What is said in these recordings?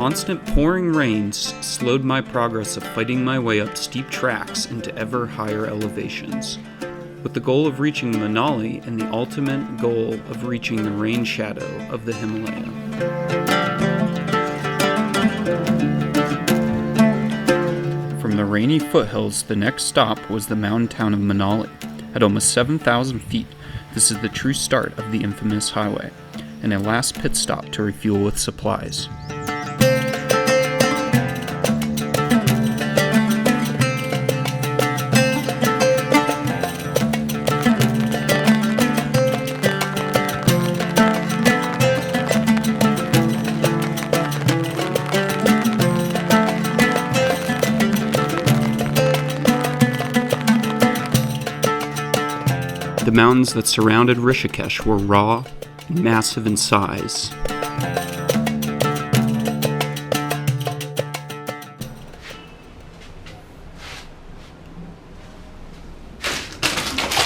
constant pouring rains slowed my progress of fighting my way up steep tracks into ever higher elevations, with the goal of reaching Manali and the ultimate goal of reaching the rain shadow of the Himalaya. From the rainy foothills, the next stop was the mountain town of Manali. At almost 7,000 feet, this is the true start of the infamous highway, and a last pit stop to refuel with supplies. The mountains that surrounded Rishikesh were raw and massive in size.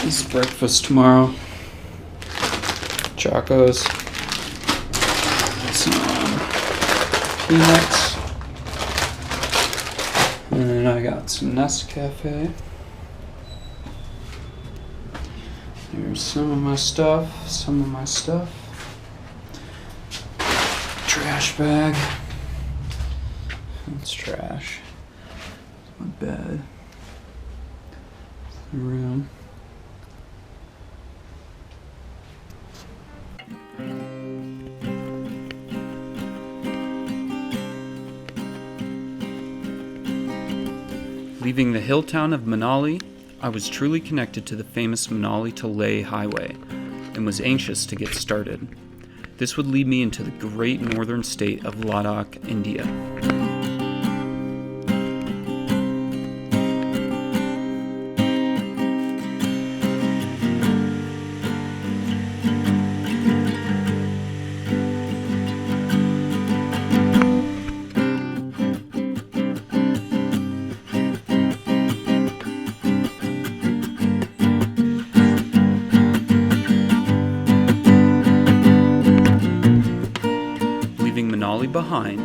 This is breakfast tomorrow. Chacos. Some peanuts. And then I got some Nescafe. Here's some of my stuff. Trash bag. That's trash. My bed. The room. Leaving the hill town of Manali, I was truly connected to the famous Manali to Leh highway and was anxious to get started. This would lead me into the great northern state of Ladakh, India. Behind,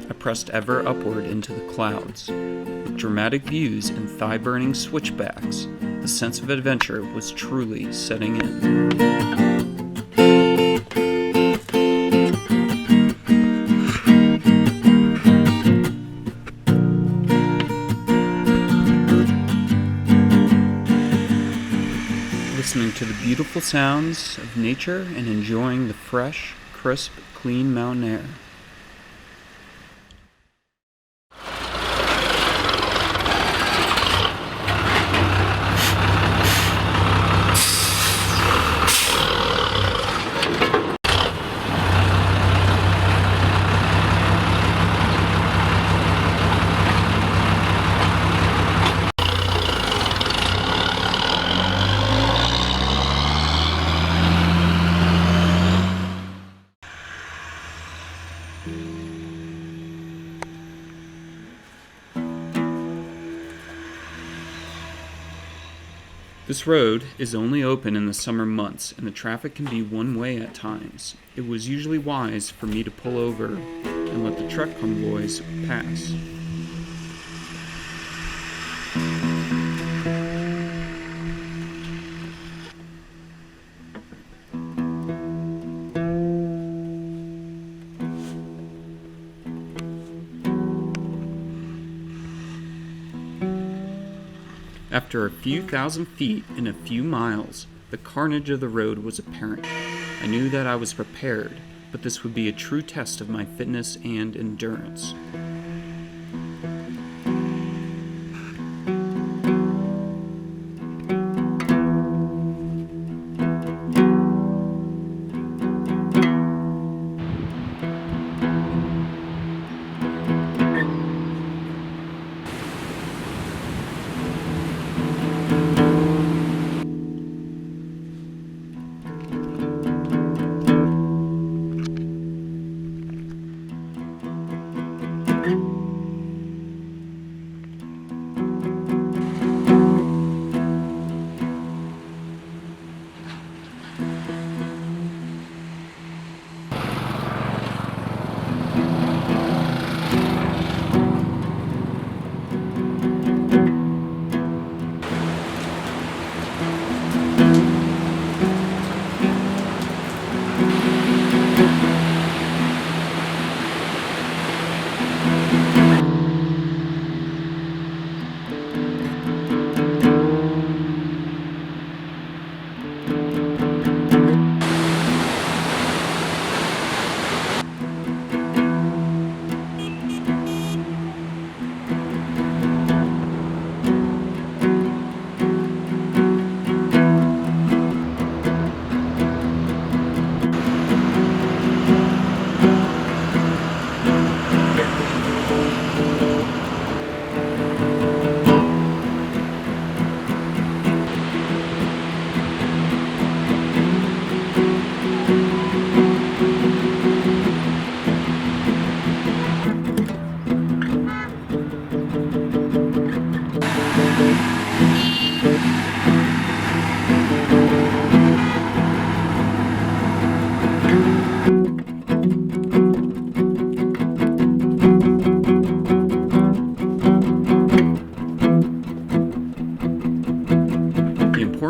I pressed ever upward into the clouds. With dramatic views and thigh-burning switchbacks, the sense of adventure was truly setting in. Listening to the beautiful sounds of nature and enjoying the fresh, crisp, clean mountain air. This road is only open in the summer months, and the traffic can be one way at times. It was usually wise for me to pull over and let the truck convoys pass. After a few thousand feet and a few miles, the carnage of the road was apparent. I knew that I was prepared, but this would be a true test of my fitness and endurance.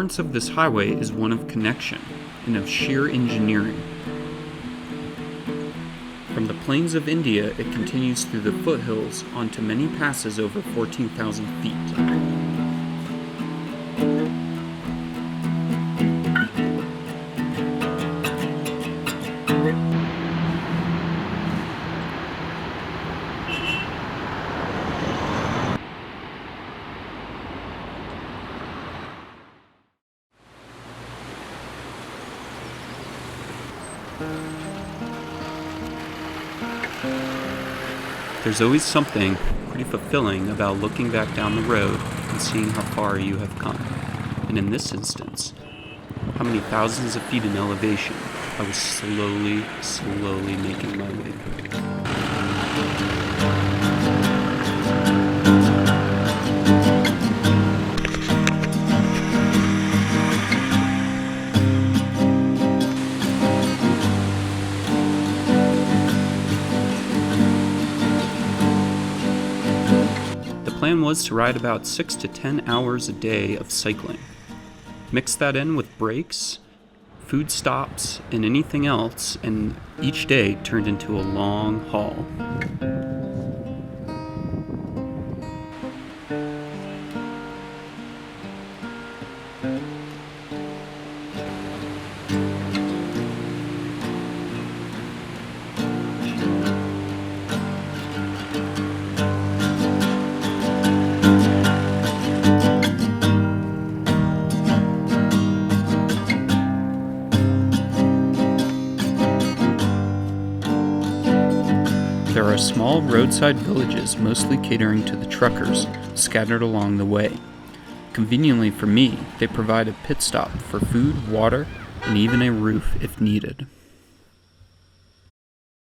balance of this highway is one of connection and of sheer engineering. From the plains of India, it continues through the foothills onto many passes over 14,000 feet. There's always something pretty fulfilling about looking back down the road and seeing how far you have come. And in this instance, how many thousands of feet in elevation I was slowly making my way through. The plan was to ride about 6 to 10 hours a day of cycling. Mix that in with breaks, food stops, and anything else, and each day turned into a long haul. There are small roadside villages, mostly catering to the truckers, scattered along the way. Conveniently for me, they provide a pit stop for food, water, and even a roof if needed.